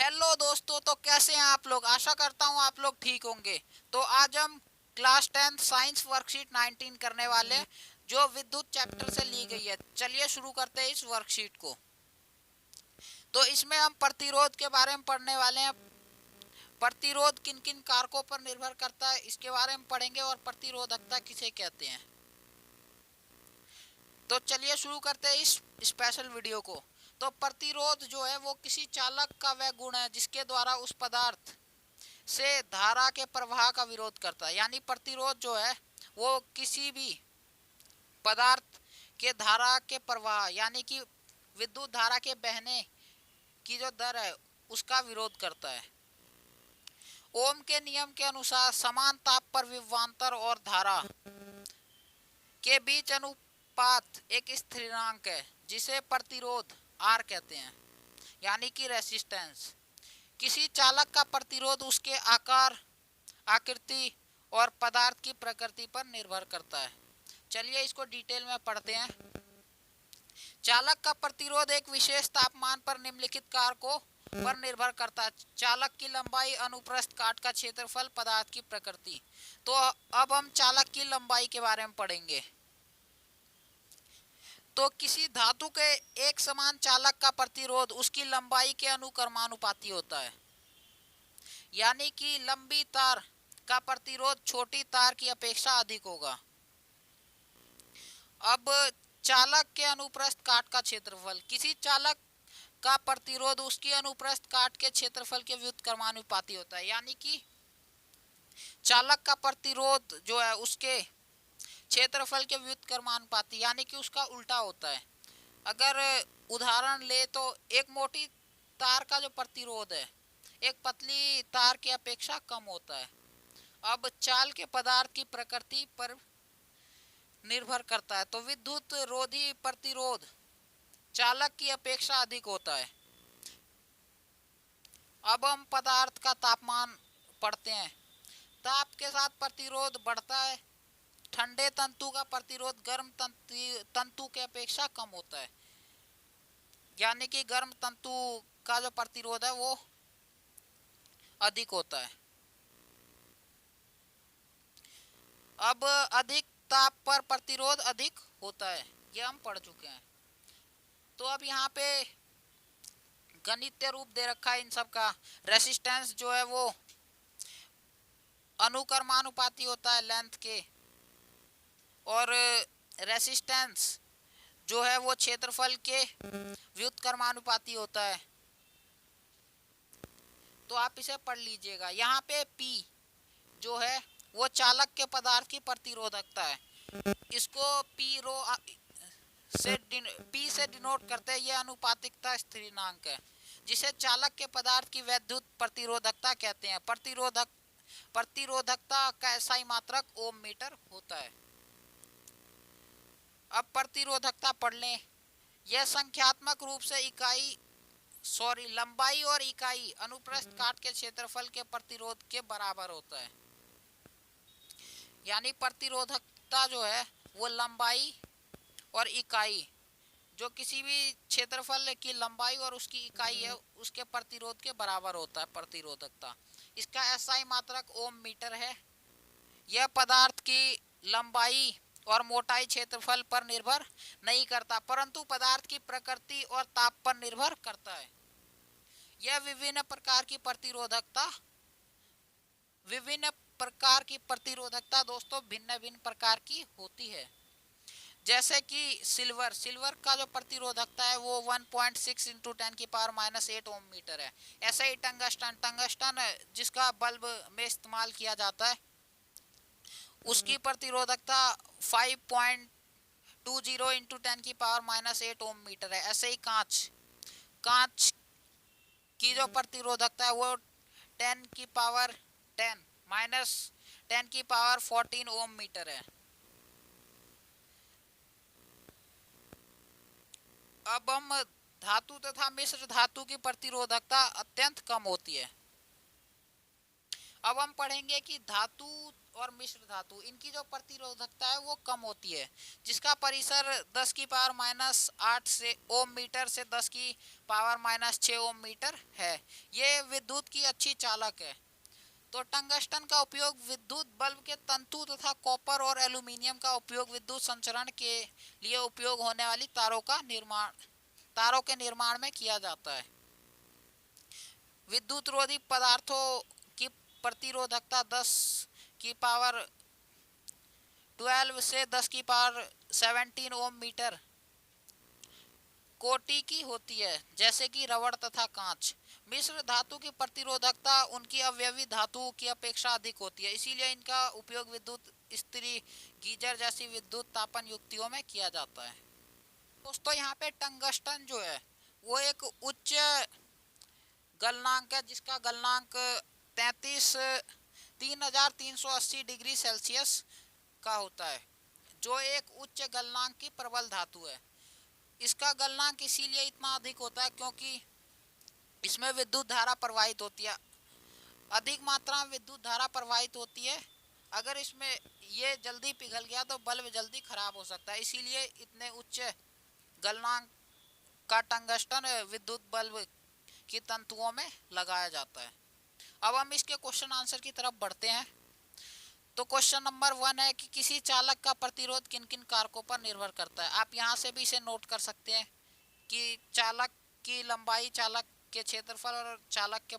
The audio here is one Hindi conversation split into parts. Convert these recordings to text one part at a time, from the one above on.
हेलो दोस्तों, तो कैसे हैं आप लोग। आशा करता हूं आप लोग ठीक होंगे। तो आज हम क्लास 10 साइंस वर्कशीट 19 करने वाले हैं, जो विद्युत चैप्टर से ली गई है। चलिए शुरू करते हैं इस वर्कशीट को। तो इसमें हम प्रतिरोध के बारे में पढ़ने वाले हैं। प्रतिरोध किन किन कारकों पर निर्भर करता है इसके बारे में पढ़ेंगे, और प्रतिरोधकता किसे कहते हैं। तो चलिए शुरू करते हैं इस स्पेशल वीडियो को। तो प्रतिरोध जो है वो किसी चालक का वह गुण है जिसके द्वारा उस पदार्थ से धारा के प्रवाह का विरोध करता है। यानी प्रतिरोध जो है वो किसी भी पदार्थ के धारा के प्रवाह, यानी कि विद्युत धारा के बहने की जो दर है उसका विरोध करता है। ओम के नियम के अनुसार समान ताप पर विभवांतर और धारा के बीच अनुपात एक स्थिरांक है जिसे प्रतिरोध आर कहते हैं, यानी कि रेसिस्टेंस। किसी चालक का प्रतिरोध उसके आकार, आकृति और पदार्थ की प्रकृति पर निर्भर करता है। चलिए इसको डिटेल में पढ़ते हैं। चालक का प्रतिरोध एक विशेष तापमान पर निम्नलिखित कारकों पर निर्भर करता है। चालक की लंबाई, अनुप्रस्थ काट का क्षेत्रफल, पदार्थ की प्रकृति। तो अब हम चालक की लंबाई के बारे में पढ़ेंगे। तो किसी धातु के एक समान चालक का प्रतिरोध उसकी लंबाई के अनुक्रमानुपाती होता है। यानी कि लंबी तार का प्रतिरोध छोटी तार की अपेक्षा अधिक होगा। अब चालक के अनुप्रस्थ काट का क्षेत्रफल। किसी चालक का प्रतिरोध उसकी अनुप्रस्थ काट के क्षेत्रफल के व्युत्क्रमानुपाती होता है। यानी कि चालक का प्रतिरोध जो है उसके क्षेत्रफल के व्युत्क्रमानुपाती, यानी कि उसका उल्टा होता है। अगर उदाहरण ले तो एक मोटी तार का जो प्रतिरोध है एक पतली तार की अपेक्षा कम होता है। अब चाल के पदार्थ की प्रकृति पर निर्भर करता है। तो विद्युत रोधी प्रतिरोध चालक की अपेक्षा अधिक होता है। अब हम पदार्थ का तापमान पढ़ते हैं। ताप के साथ प्रतिरोध बढ़ता है। ठंडे तंतु का प्रतिरोध गर्म तंतु के अपेक्षा कम होता है। यानी कि गर्म तंतु का जो प्रतिरोध है वो अधिक होता है। अब अधिक ताप पर प्रतिरोध अधिक होता है, ये हम पढ़ चुके हैं। तो अब यहाँ पे गणितीय रूप दे रखा है इन सब का। रेसिस्टेंस जो है वो अनुक्रमानुपाती होता है लेंथ के, और रेसिस्टेंस जो है वो क्षेत्रफल के व्युत्क्रमानुपाती होता है। तो आप इसे पढ़ लीजिएगा। यहाँ पे P जो है वो चालक के पदार्थ की प्रतिरोधकता है। इसको P से डिनोट करते हैं। यह अनुपातिकता स्थिरांक है जिसे चालक के पदार्थ की वैद्युत प्रतिरोधकता कहते हैं। प्रतिरोधकता का SI मात्रक ओम मीटर होता है। अब प्रतिरोधकता पढ़ लें। यह संख्यात्मक रूप से लंबाई और इकाई अनुप्रस्थ काट के क्षेत्रफल के प्रतिरोध के बराबर होता है। यानी प्रतिरोधकता जो है वो लंबाई और इकाई, जो किसी भी क्षेत्रफल की लंबाई और उसकी इकाई है उसके प्रतिरोध के बराबर होता है प्रतिरोधकता। इसका SI मात्रक ओम मीटर है। यह पदार्थ की लंबाई और मोटाई क्षेत्रफल पर निर्भर नहीं करता, परंतु पदार्थ की प्रकृति और ताप पर निर्भर करता है। यह विभिन्न प्रकार की प्रतिरोधकता दोस्तों भिन्न भिन्न प्रकार की होती है। जैसे कि सिल्वर का जो प्रतिरोधकता है वो 1.6 इंटू 10⁻⁻8 ओम मीटर है। ऐसे ही टंगस्टन जिसका बल्ब में इस्तेमाल किया जाता है उसकी प्रतिरोधकता 5.20 इंटू 10⁻⁻8 ओम मीटर है। ऐसे ही कांच की जो प्रतिरोधकता है वो 10⁻10 - 10⁻14 ओम मीटर है। अब हम धातु तथा मिश्र धातु की प्रतिरोधकता अत्यंत कम होती है। अब हम पढ़ेंगे कि धातु और मिश्र धातु, इनकी जो प्रतिरोधकता है वो कम होती है, जिसका परिसर 10 की पावर माइनस 8 से ओम मीटर से 10 की पावर माइनस 6 ओम मीटर है। ये विद्युत की अच्छी चालक है। तो टंगस्टन का उपयोग विद्युत बल्ब के तंतु तथा कॉपर और एल्यूमीनियम का उपयोग विद्युत संचरण के लिए उपयोग होने वाली तारों के निर्माण में किया जाता है। विद्युत रोधी पदार्थों की प्रतिरोधकता 10 की पावर 12 से 10 की पावर 17 ओम मीटर कोटि की होती है, जैसे कि रबड़ तथा कांच। मिश्र धातु की प्रतिरोधकता उनकी अवयवी धातु की अपेक्षा अधिक होती है, इसीलिए इनका उपयोग विद्युत इस्त्री, गीजर जैसी विद्युत तापन युक्तियों में किया जाता है। दोस्तों यहाँ पे टंगस्टन जो है वो एक उच्च गलनांक है, जिसका गलनांक 3380 डिग्री सेल्सियस का होता है, जो एक उच्च गलनांक की प्रबल धातु है। इसका गलनांक इसीलिए इतना अधिक होता है क्योंकि इसमें विद्युत धारा प्रवाहित होती है, अधिक मात्रा में विद्युत धारा प्रवाहित होती है। अगर इसमें ये जल्दी पिघल गया तो बल्ब जल्दी खराब हो सकता है, इसीलिए इतने उच्च गलनांक का टंगस्टन विद्युत बल्ब की तंतुओं में लगाया जाता है। अब हम इसके क्वेश्चन आंसर की तरफ बढ़ते हैं। तो क्वेश्चन नंबर 1 है कि किसी चालक का प्रतिरोध किन किन कारकों पर निर्भर करता है। आप यहाँ से भी इसे नोट कर सकते हैं कि चालक की लंबाई, चालक के क्षेत्रफल और चालक के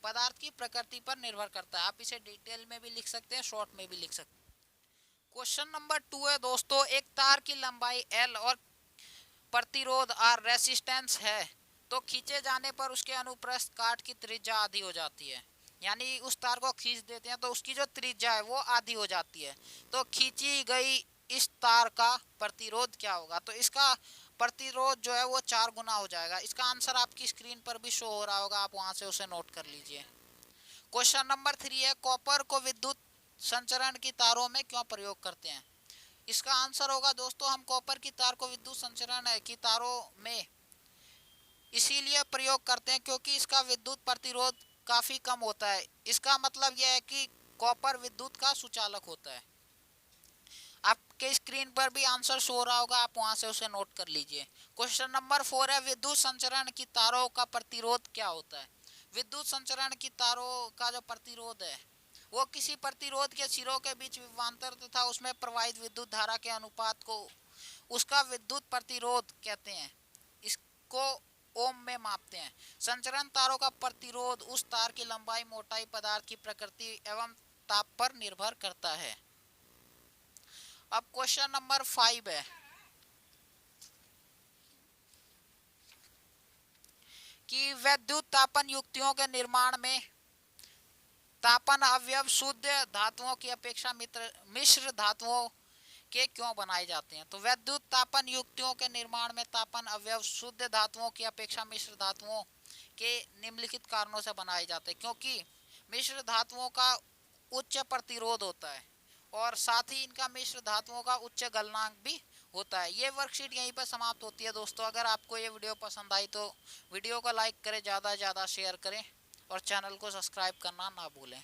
पदार्थ की प्रकृति पर निर्भर करता है। आप इसे डिटेल में भी लिख सकते हैं, शॉर्ट में भी लिख सकते हैं। क्वेश्चन नंबर 2 है दोस्तों, एक तार की लंबाई L और प्रतिरोध R रेसिस्टेंस है, तो खींचे जाने पर उसके अनुप्रस्थ काट की त्रिज्या आधी हो जाती है। यानी उस तार को खींच देते हैं तो उसकी जो त्रिज्या है वो आधी हो जाती है। तो खींची गई इस तार का प्रतिरोध क्या होगा? तो इसका प्रतिरोध जो है वो 4 गुना हो जाएगा। इसका आंसर आपकी स्क्रीन पर भी शो हो रहा होगा, आप वहां से उसे नोट कर लीजिए। क्वेश्चन नंबर 3 है, कॉपर को विद्युत संचरण की तारों में क्यों प्रयोग करते हैं? इसका आंसर होगा दोस्तों, हम कॉपर की तार को विद्युत संचरण की तारों में इसीलिए प्रयोग करते हैं क्योंकि इसका विद्युत प्रतिरोध काफी कम होता है। इसका मतलब यह है कि कॉपर विद्युत का सुचालक होता है। आपके स्क्रीन पर भी आंसर शो हो रहा होगा, आप वहां से उसे नोट कर लीजिए। क्वेश्चन नंबर 4 है, विद्युत संचरण की तारों का प्रतिरोध क्या होता है? विद्युत संचरण की तारों का जो प्रतिरोध है वो किसी प्रतिरोध के सिरों के बीच विभवांतर तथा उसमें प्रवाहित विद्युत धारा के अनुपात को उसका विद्युत प्रतिरोध कहते हैं। इसको ओम में मापते हैं। संचरण तारों का प्रतिरोध उस तार की लंबाई, मोटाई, पदार्थ की प्रकृति एवं ताप पर निर्भर करता है। अब क्वेश्चन नंबर 5 है कि विद्युत तापन युक्तियों के निर्माण में तापन अवयव शुद्ध धातुओं की अपेक्षा मिश्र धातुओं के क्यों बनाए जाते हैं? तो विद्युत तापन युक्तियों के निर्माण में तापन अवयव शुद्ध धातुओं की अपेक्षा मिश्र धातुओं के निम्नलिखित कारणों से बनाए जाते हैं, क्योंकि मिश्र धातुओं का उच्च प्रतिरोध होता है और साथ ही इनका मिश्र धातुओं का उच्च गलनांक भी होता है। ये वर्कशीट यहीं पर समाप्त होती है दोस्तों। अगर आपको ये वीडियो पसंद आई तो वीडियो को लाइक करें, ज़्यादा से ज़्यादा शेयर करें और चैनल को सब्सक्राइब करना ना भूलें।